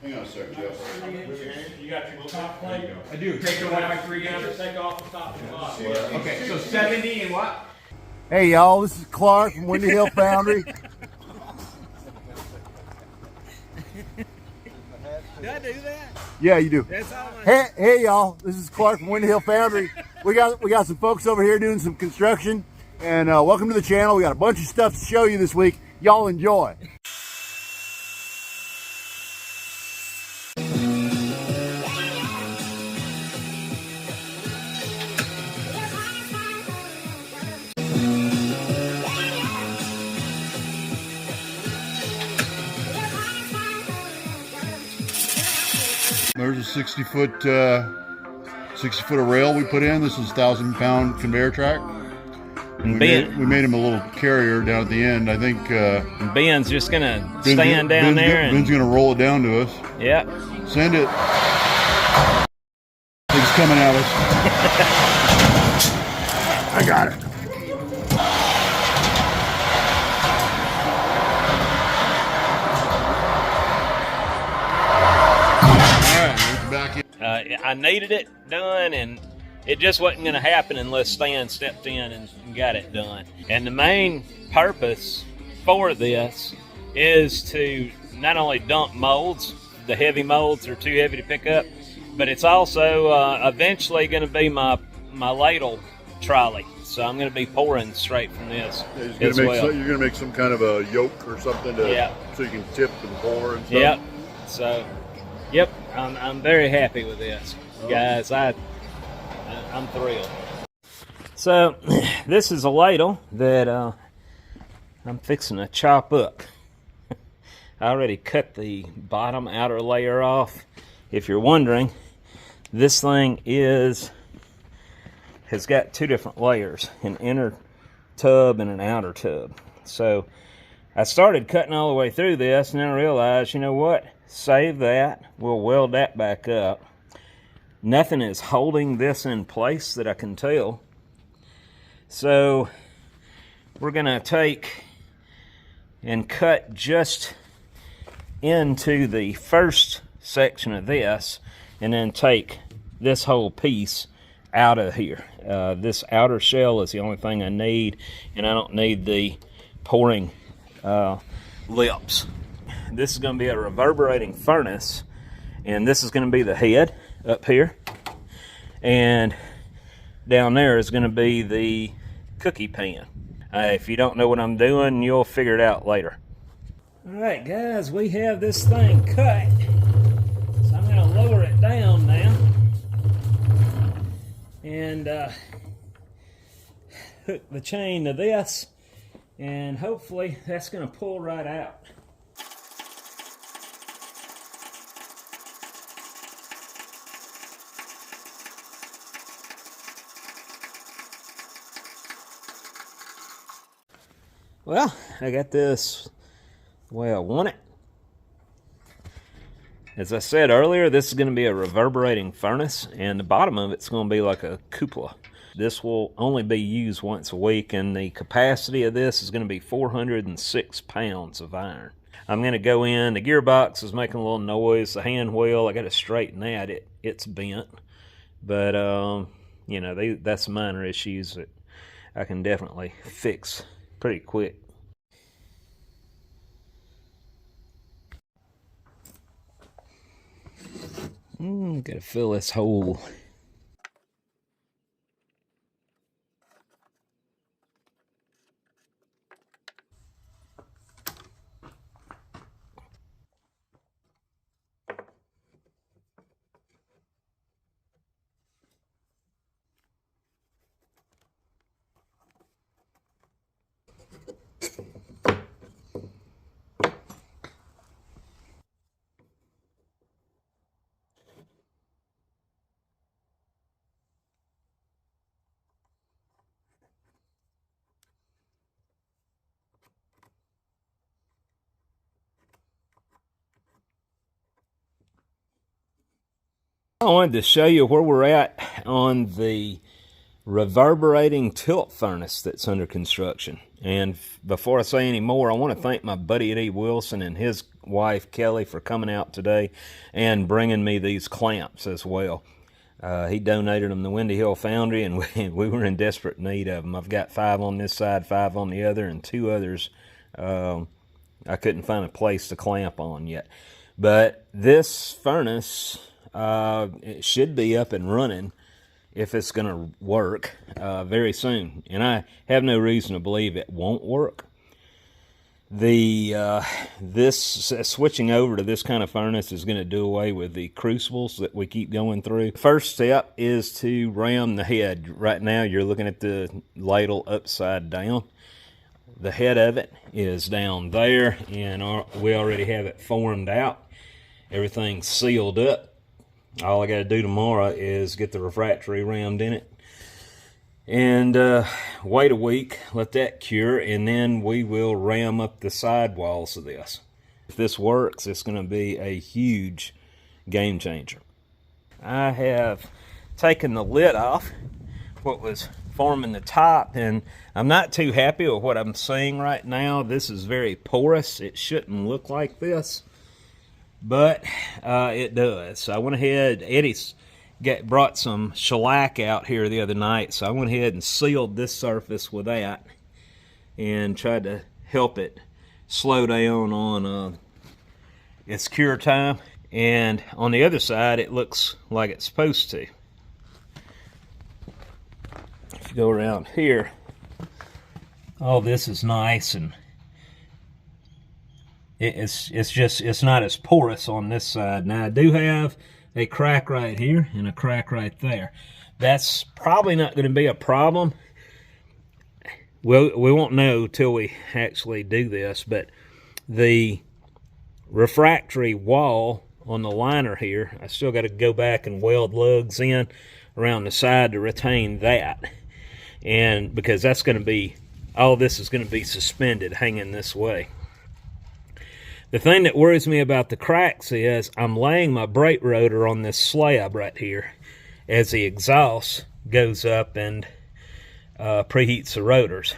Hang on a second, Jeff. You got your top plate? I do. Take the Wi-Fi 3 down. Take off the top and bottom. Okay, so 70 and what? Hey y'all, this is Clark from Windy Hill Foundry. Do I do that? Yeah, you do. That's all I Hey y'all, this is Clark from Windy Hill Foundry. We got some folks over here doing some construction, and welcome to the channel. We got a bunch of stuff to show you this week. Y'all enjoy. There's a 60 foot of rail we put in. This is 1,000-pound conveyor track. And we made him a little carrier down at the end. I think Ben's just gonna stand down there and Ben's gonna roll it down to us. Yeah. Send it. It's coming at us. I got it. I needed it done, and it just wasn't going to happen unless Stan stepped in and got it done. And the main purpose for this is to not only dump molds, the heavy molds are too heavy to pick up, but it's also eventually going to be my ladle trolley. So I'm going to be pouring straight from this. You're going to make some kind of a yoke or something so you can tip and pour and stuff. Yep. So, yep, I'm very happy with this, guys. I'm thrilled. So this is a ladle that I'm fixing to chop up. I already cut the bottom outer layer off. If you're wondering, this thing has got two different layers, an inner tub and an outer tub. So I started cutting all the way through this, and then I realized, you know what? Save that. We'll weld that back up. Nothing is holding this in place that I can tell. So we're going to take and cut just into the first section of this, and then take this whole piece out of here. This outer shell is the only thing I need, and I don't need the pouring lips. This is going to be a reverberating furnace, and this is going to be the head up here, and down there is going to be the cookie pan. If you don't know what I'm doing, you'll figure it out later. Alright guys, we have this thing cut, so I'm going to lower it down now and hook the chain to this, and hopefully that's going to pull right out. Well, I got this the way I want it. As I said earlier, this is going to be a reverberating furnace, and the bottom of it's going to be like a cupola. This will only be used once a week, and the capacity of this is going to be 406 pounds of iron. I'm going to go in. The gearbox is making a little noise. The hand wheel, I got to straighten that. It's bent. But, you know, that's minor issues that I can definitely fix pretty quick. Gotta fill this hole. I wanted to show you where we're at on the reverberating tilt furnace that's under construction. And before I say any more, I want to thank my buddy Eddie Wilson and his wife Kelly for coming out today and bringing me these clamps as well. He donated them to Windy Hill Foundry, and we were in desperate need of them. I've got 5 on this side, 5 on the other, and 2 others I couldn't find a place to clamp on yet. But this furnace, it should be up and running, if it's going to work, very soon. And I have no reason to believe it won't work. Switching over to this kind of furnace is going to do away with the crucibles that we keep going through. First step is to ram the head. Right now you're looking at the ladle upside down. The head of it is down there, and we already have it formed out. Everything's sealed up. All I got to do tomorrow is get the refractory rammed in it and wait a week, let that cure, and then we will ram up the sidewalls of this. If this works, it's going to be a huge game changer. I have taken the lid off, what was forming the top, and I'm not too happy with what I'm seeing right now. This is very porous. It shouldn't look like this, but it does. So I went ahead, Eddie's brought some shellac out here the other night, so I went ahead and sealed this surface with that and tried to help it slow down on its cure time. And on the other side, it looks like it's supposed to. If you go around here, all this is nice, and it's not as porous on this side. Now I do have a crack right here and a crack right there. That's probably not going to be a problem. We won't know till we actually do this, but the refractory wall on the liner here, I still got to go back and weld lugs in around the side to retain that. And because that's going to be, all this is going to be suspended hanging this way. The thing that worries me about the cracks is I'm laying my brake rotor on this slab right here as the exhaust goes up and preheats the rotors.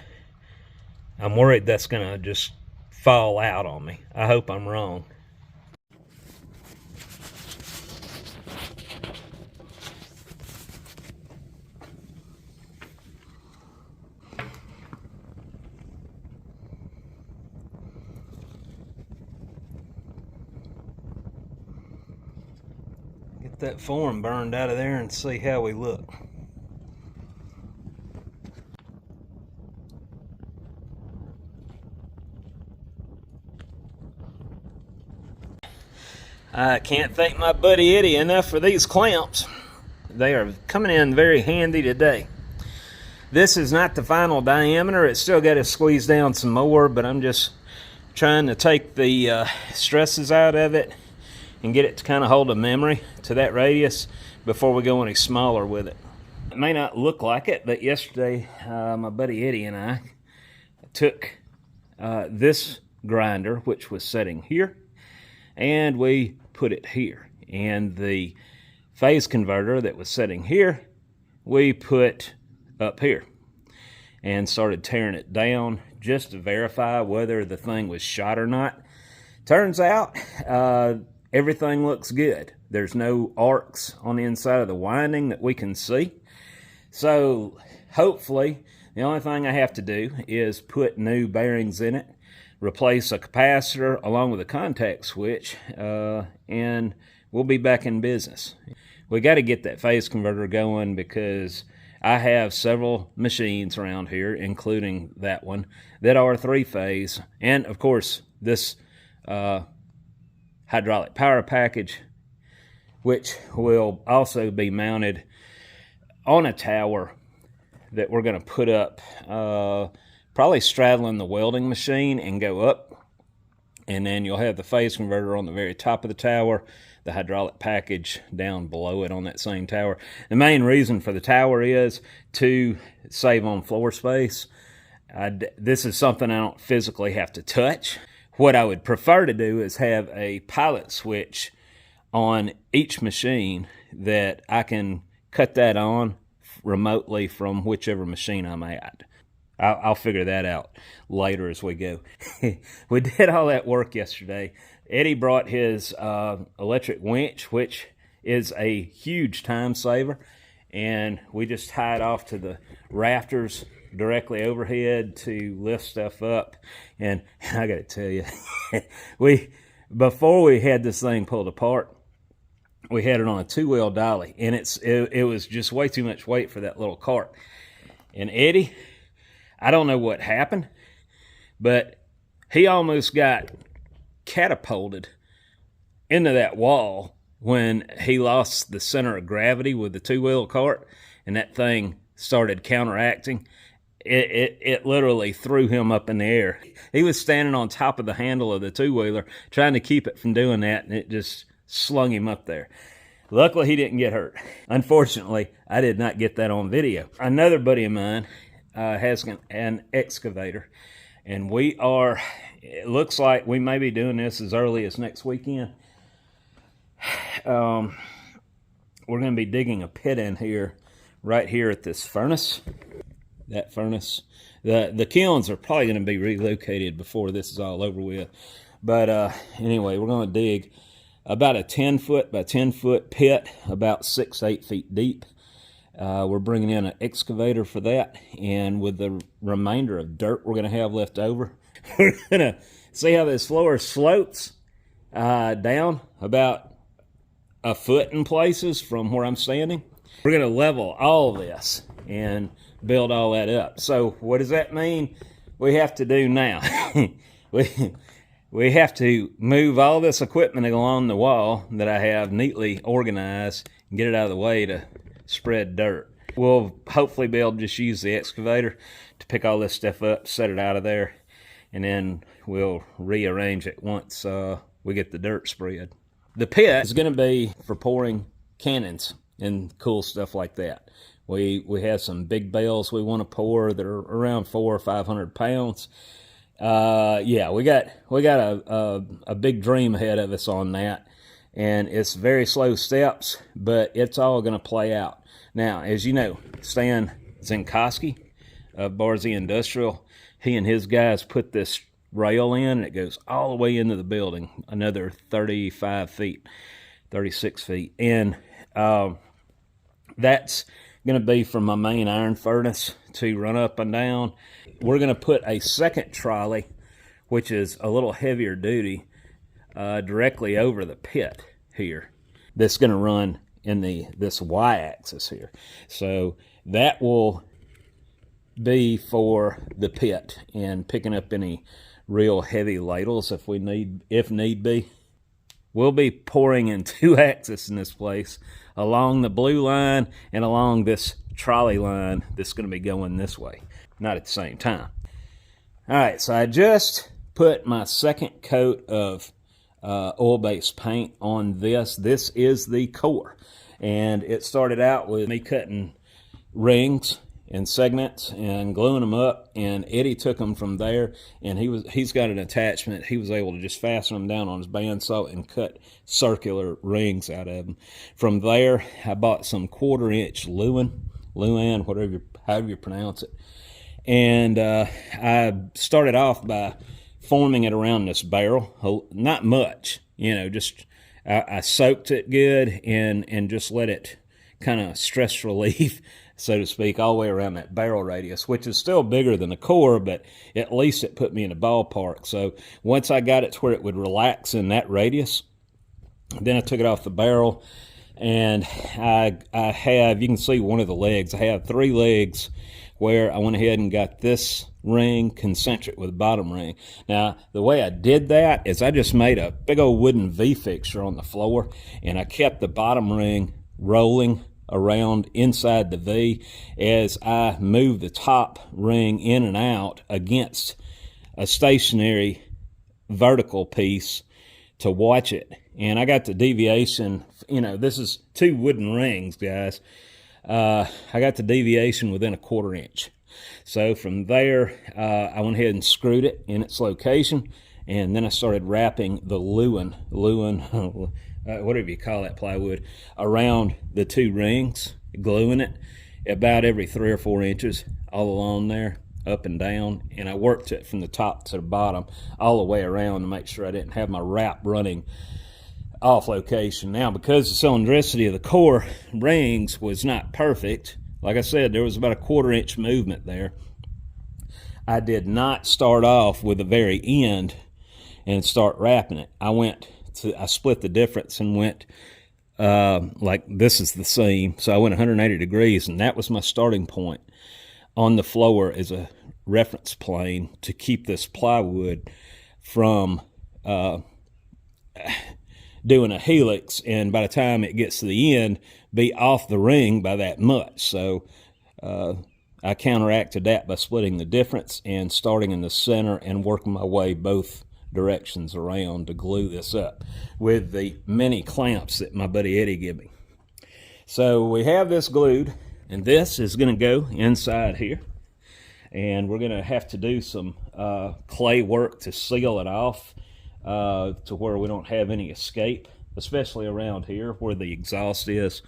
I'm worried that's going to just fall out on me. I hope I'm wrong. That form burned out of there and see how we look. I can't thank my buddy Eddie enough for these clamps. They are coming in very handy today. This is not the final diameter. It's still got to squeeze down some more, but I'm just trying to take the stresses out of it and get it to kind of hold a memory to that radius before we go any smaller with it. It may not look like it, but yesterday my buddy Eddie and I took this grinder, which was sitting here, and we put it here. And the phase converter that was sitting here, we put up here and started tearing it down just to verify whether the thing was shot or not. Turns out everything looks good. There's no arcs on the inside of the winding that we can see. So hopefully the only thing I have to do is put new bearings in it, replace a capacitor along with a contact switch, and we'll be back in business. We got to get that phase converter going because I have several machines around here, including that one, that are 3-phase, and of course this hydraulic power package, which will also be mounted on a tower that we're going to put up, probably straddling the welding machine and go up. And then you'll have the phase converter on the very top of the tower, the hydraulic package down below it on that same tower. The main reason for the tower is to save on floor space. This is something I don't physically have to touch. What I would prefer to do is have a pilot switch on each machine that I can cut that on remotely from whichever machine I'm at. I'll figure that out later as we go. We did all that work yesterday. Eddie brought his electric winch, which is a huge time saver, and we just tied off to the rafters directly overhead to lift stuff up. And I gotta tell you, before we had this thing pulled apart, we had it on a 2-wheel dolly, and it was just way too much weight for that little cart. And Eddie, I don't know what happened, but he almost got catapulted into that wall when he lost the center of gravity with the 2-wheel cart, and that thing started counteracting. It literally threw him up in the air. He was standing on top of the handle of the 2-wheeler trying to keep it from doing that, and it just slung him up there. Luckily, he didn't get hurt. Unfortunately, I did not get that on video. Another buddy of mine has an excavator, and it looks like we may be doing this as early as next weekend. We're going to be digging a pit in here, right here at this furnace. That furnace. The kilns are probably going to be relocated before this is all over with. But anyway, we're going to dig about a 10-foot by 10-foot pit, about 6-8 feet deep. We're bringing in an excavator for that, and with the remainder of dirt we're going to have left over, we're going to see how this floor slopes down about a foot in places from where I'm standing. We're going to level all this and build all that up. So what does that mean we have to do now? We have to move all this equipment along the wall that I have neatly organized and get it out of the way to spread dirt. We'll hopefully be able to just use the excavator to pick all this stuff up, set it out of there, and then we'll rearrange it once we get the dirt spread. The pit is going to be for pouring cannons and cool stuff like that. We have some big bales we want to pour that are around 400 or 500 pounds. Yeah, we got a big dream ahead of us on that, and it's very slow steps, but it's all going to play out. Now, as you know, Stan Zinkoski of Barzy Industrial, he and his guys put this rail in, and it goes all the way into the building, another 35 feet, 36 feet, and that's going to be from my main iron furnace to run up and down. We're going to put a second trolley, which is a little heavier duty, directly over the pit here. That's going to run in this y-axis here. So that will be for the pit and picking up any real heavy ladles if need be. We'll be pouring in 2 axes in this place, along the blue line and along this trolley line that's going to be going this way, not at the same time. All right, so I just put my second coat of oil-based paint on this. This is the core, and it started out with me cutting rings and segments and gluing them up, and Eddie took them from there, and he's got an attachment. He was able to just fasten them down on his bandsaw and cut circular rings out of them. From there, I bought some 1/4-inch Luan, however you pronounce it, and I started off by forming it around this barrel. Not much, just I soaked it good and just let it kind of stress relief, so to speak, all the way around that barrel radius, which is still bigger than the core, but at least it put me in a ballpark. So once I got it to where it would relax in that radius, then I took it off the barrel, and I have, you can see one of the legs, I have 3 legs where I went ahead and got this ring concentric with the bottom ring. Now, the way I did that is I just made a big old wooden V-fixture on the floor, and I kept the bottom ring rolling around inside the V as I moved the top ring in and out against a stationary vertical piece to watch it. And I got the deviation, this is 2 wooden rings, guys. I got the deviation within a 1/4 inch. So from there, I went ahead and screwed it in its location, and then I started wrapping the Luan, whatever you call that plywood, around the 2 rings, gluing it about every 3 or 4 inches all along there. up and down, and I worked it from the top to the bottom all the way around to make sure I didn't have my wrap running off location. Now, because the cylindricity of the core rings was not perfect, like I said, there was about a 1/4 inch movement there. I did not start off with the very end and start wrapping it. I split the difference and went like this is the seam, so I went 180 degrees, and that was my starting point. On the floor is a reference plane to keep this plywood from doing a helix, and by the time it gets to the end, be off the ring by that much. So I counteracted that by splitting the difference and starting in the center and working my way both directions around to glue this up with the mini clamps that my buddy Eddie gave me. So we have this glued, and this is going to go inside here, and we're going to have to do some clay work to seal it off to where we don't have any escape, especially around here where the exhaust is.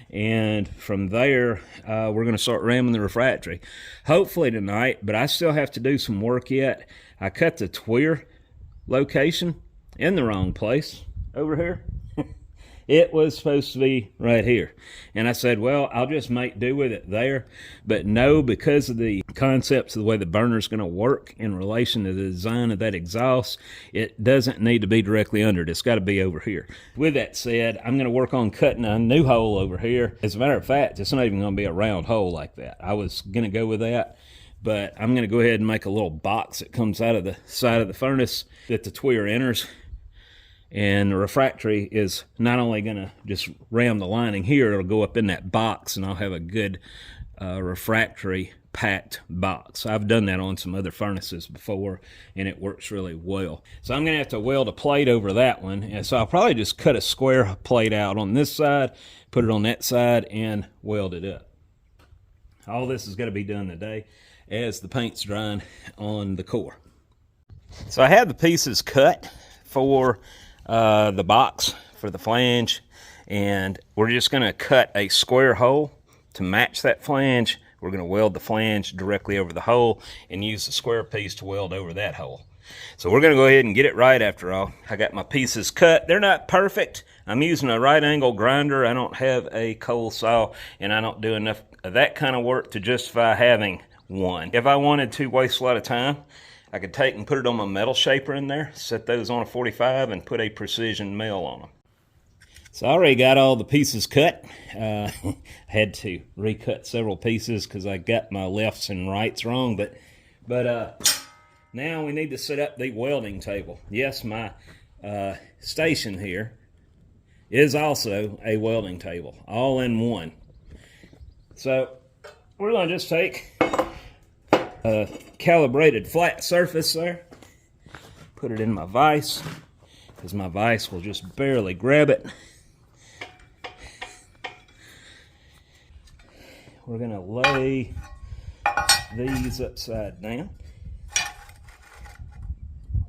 And from there, we're going to start ramming the refractory, hopefully tonight, but I still have to do some work yet. I cut the tweer location in the wrong place over here. It was supposed to be right here, and I said, well, I'll just make do with it there. But no, because of the concepts of the way the burner's going to work in relation to the design of that exhaust, it doesn't need to be directly under it. It's got to be over here. With that said, I'm going to work on cutting a new hole over here. As a matter of fact, it's not even going to be a round hole like that. I was going to go with that, but I'm going to go ahead and make a little box that comes out of the side of the furnace that the tweer enters. And the refractory is not only going to just ram the lining here, it'll go up in that box, and I'll have a good refractory packed box. I've done that on some other furnaces before, and it works really well. So I'm going to have to weld a plate over that one, and so I'll probably just cut a square plate out on this side, put it on that side, and weld it up. All this is going to be done today as the paint's drying on the core. So I have the pieces cut for the box for the flange, and we're just going to cut a square hole to match that flange. We're going to weld the flange directly over the hole and use the square piece to weld over that hole. So we're going to go ahead and get it right after all. I got my pieces cut. They're not perfect. I'm using a right angle grinder. I don't have a coal saw, and I don't do enough of that kind of work to justify having one. If I wanted to waste a lot of time, I could take and put it on my metal shaper in there, set those on a 45, and put a precision mill on them. So I already got all the pieces cut. Had to recut several pieces because I got my lefts and rights wrong, but now we need to set up the welding table. Yes, my station here is also a welding table, all in one. So we're going to just take a calibrated flat surface there, put it in my vise, because my vise will just barely grab it. We're going to lay these upside down,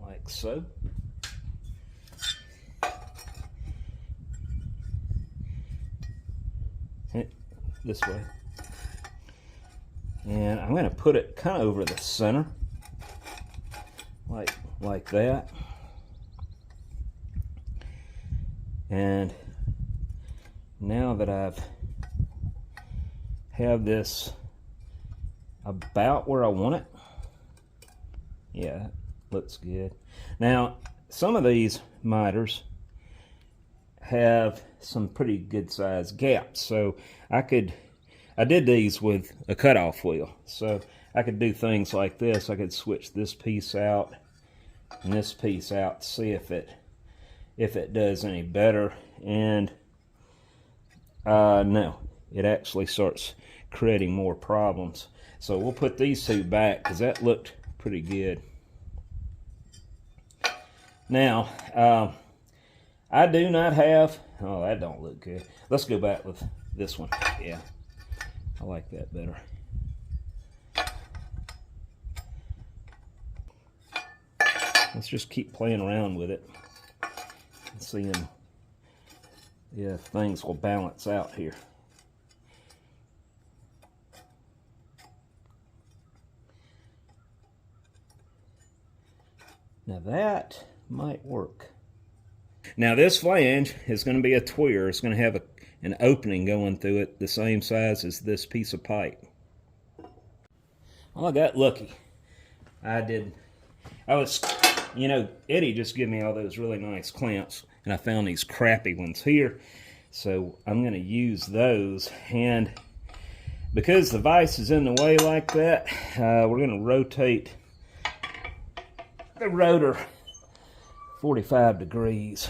like so. This way. And I'm going to put it kind of over the center, like that. And now that I've have this about where I want it, yeah, looks good. Now, some of these miters have some pretty good sized gaps, so I did these with a cutoff wheel, so I could do things like this. I could switch this piece out and this piece out to see if it does any better. And no, it actually starts creating more problems. So we'll put these two back because that looked pretty good. Now, I do not have, oh, that don't look good. Let's go back with this one. Yeah, I like that better. Let's just keep playing around with it and seeing if things will balance out here. Now that might work. Now this flange is going to be a tweer. It's going to have an opening going through it the same size as this piece of pipe. Well, I got lucky. You know, Eddie just gave me all those really nice clamps, and I found these crappy ones here. So I'm going to use those, and because the vise is in the way like that, we're going to rotate the rotor 45 degrees.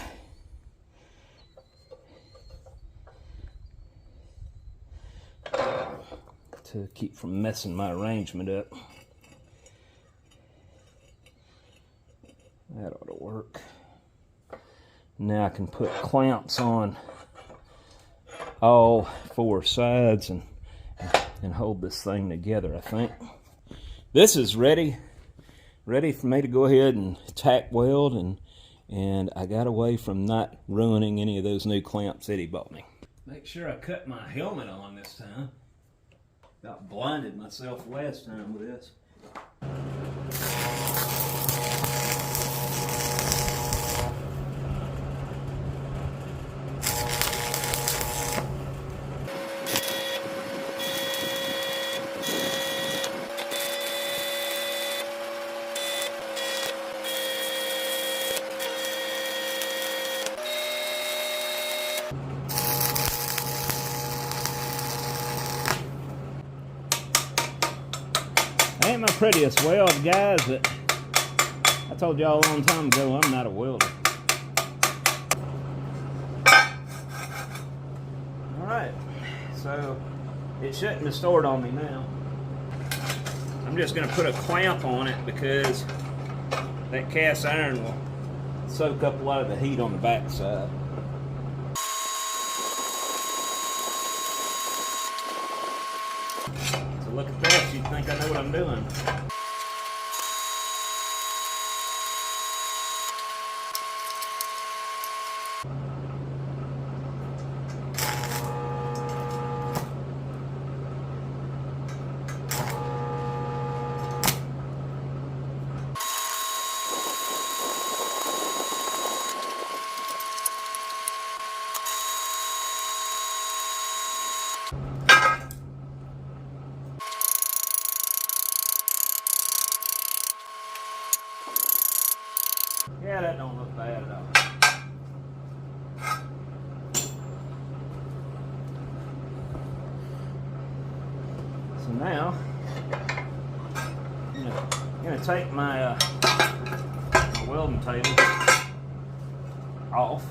To keep from messing my arrangement up. That ought to work. Now I can put clamps on all four sides and hold this thing together, I think. This is ready for me to go ahead and tack weld, and I got away from not ruining any of those new clamps Eddie bought me. Make sure I cut my helmet on this time. About blinded myself last time with this. Ain't my prettiest weld, guys, but I told y'all a long time ago I'm not a welder. Alright, so it shouldn't have stored on me now. I'm just going to put a clamp on it because that cast iron will soak up a lot of the heat on the back side. Look at that, you'd think I know what I'm doing. Yeah, that don't look bad at all. So now, I'm going to take my welding table off.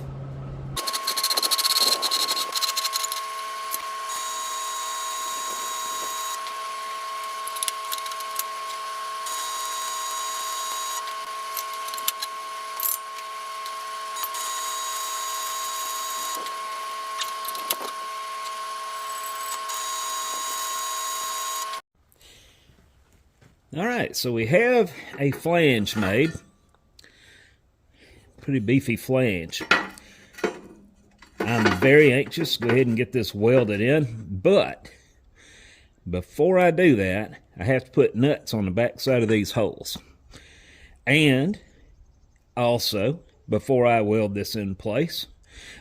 All right, so we have a flange made. Pretty beefy flange. I'm very anxious to go ahead and get this welded in, but before I do that, I have to put nuts on the back side of these holes. And also, before I weld this in place,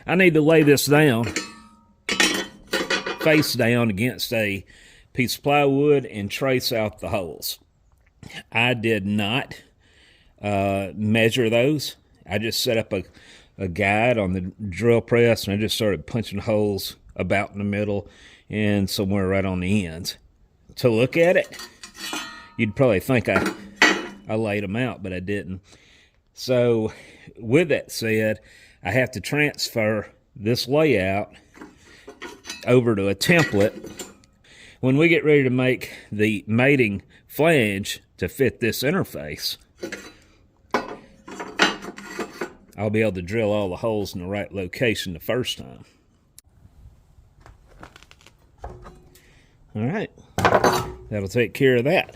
I need to lay this down, face down against a piece of plywood and trace out the holes. I did not measure those. I just set up a guide on the drill press, and I just started punching holes about in the middle and somewhere right on the ends. To look at it, you'd probably think I laid them out, but I didn't. So with that said, I have to transfer this layout over to a template. When we get ready to make the mating flange to fit this interface, I'll be able to drill all the holes in the right location the first time. All right, that'll take care of that.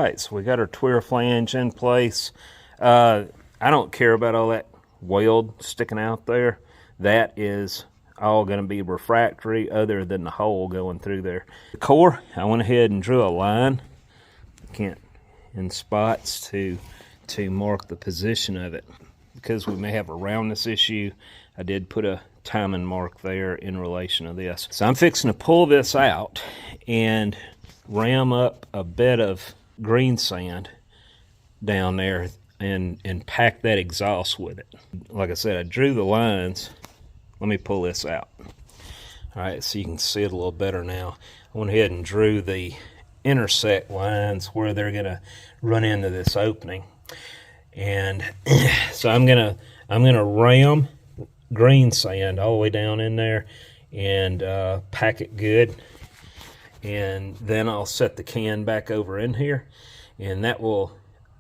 right, so we got our twir flange in place. I don't care about all that weld sticking out there. That is all going to be refractory other than the hole going through there. The core, I went ahead and drew a line in spots to mark the position of it. Because we may have a roundness issue, I did put a timing mark there in relation to this. So I'm fixing to pull this out and ram up a bed of green sand down there and pack that exhaust with it. Like I said, I drew the lines. Let me pull this out. All right, so you can see it a little better now. I went ahead and drew the intersect lines where they're gonna run into this opening. And so I'm gonna ram green sand all the way down in there and pack it good. And then I'll set the can back over in here, and that will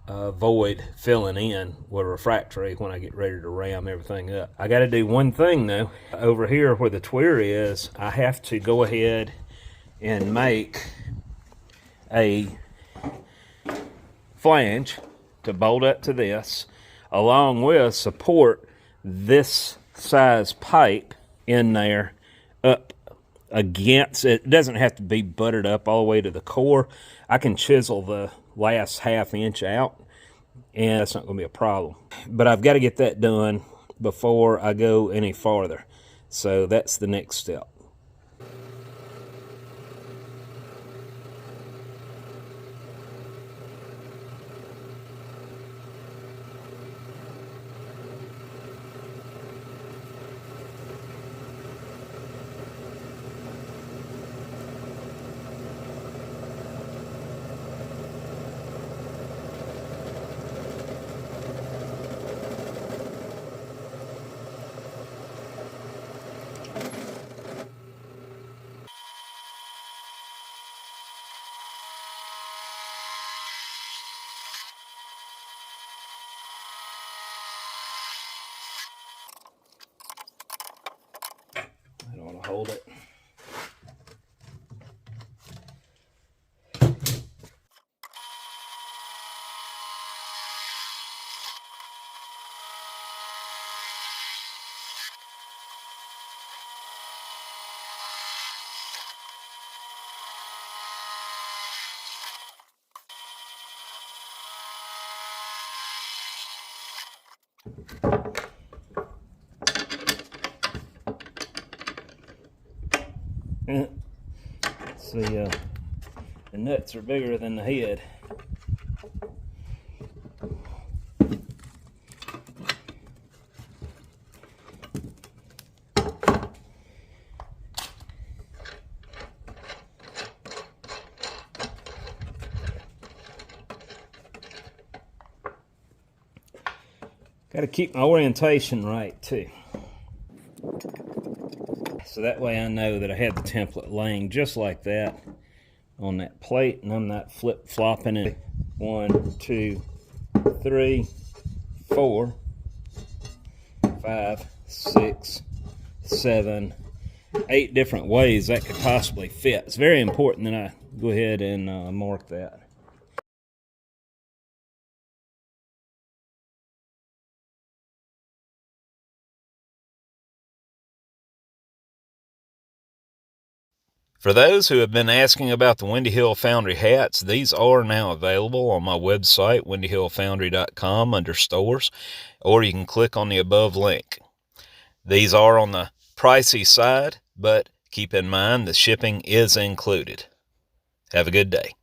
avoid filling in with refractory when I get ready to ram everything up. I got to do one thing though. Over here where the twir is, I have to go ahead and make a flange to bolt up to this, along with support this size pipe in there up against it. It doesn't have to be buttered up all the way to the core. I can chisel the last ½ inch out, and that's not going to be a problem. But I've got to get that done before I go any farther. So that's the next step. I don't want to hold it. See, the nuts are bigger than the head. Got to keep my orientation right too. So that way I know that I have the template laying just like that on that plate, and I'm not flip-flopping it. 1, 2, 3, 4, 5, 6, 7, 8 different ways that could possibly fit. It's very important that I go ahead and mark that. For those who have been asking about the Windy Hill Foundry hats, these are now available on my website, windyhillfoundry.com, under stores, or you can click on the above link. These are on the pricey side, but keep in mind the shipping is included. Have a good day.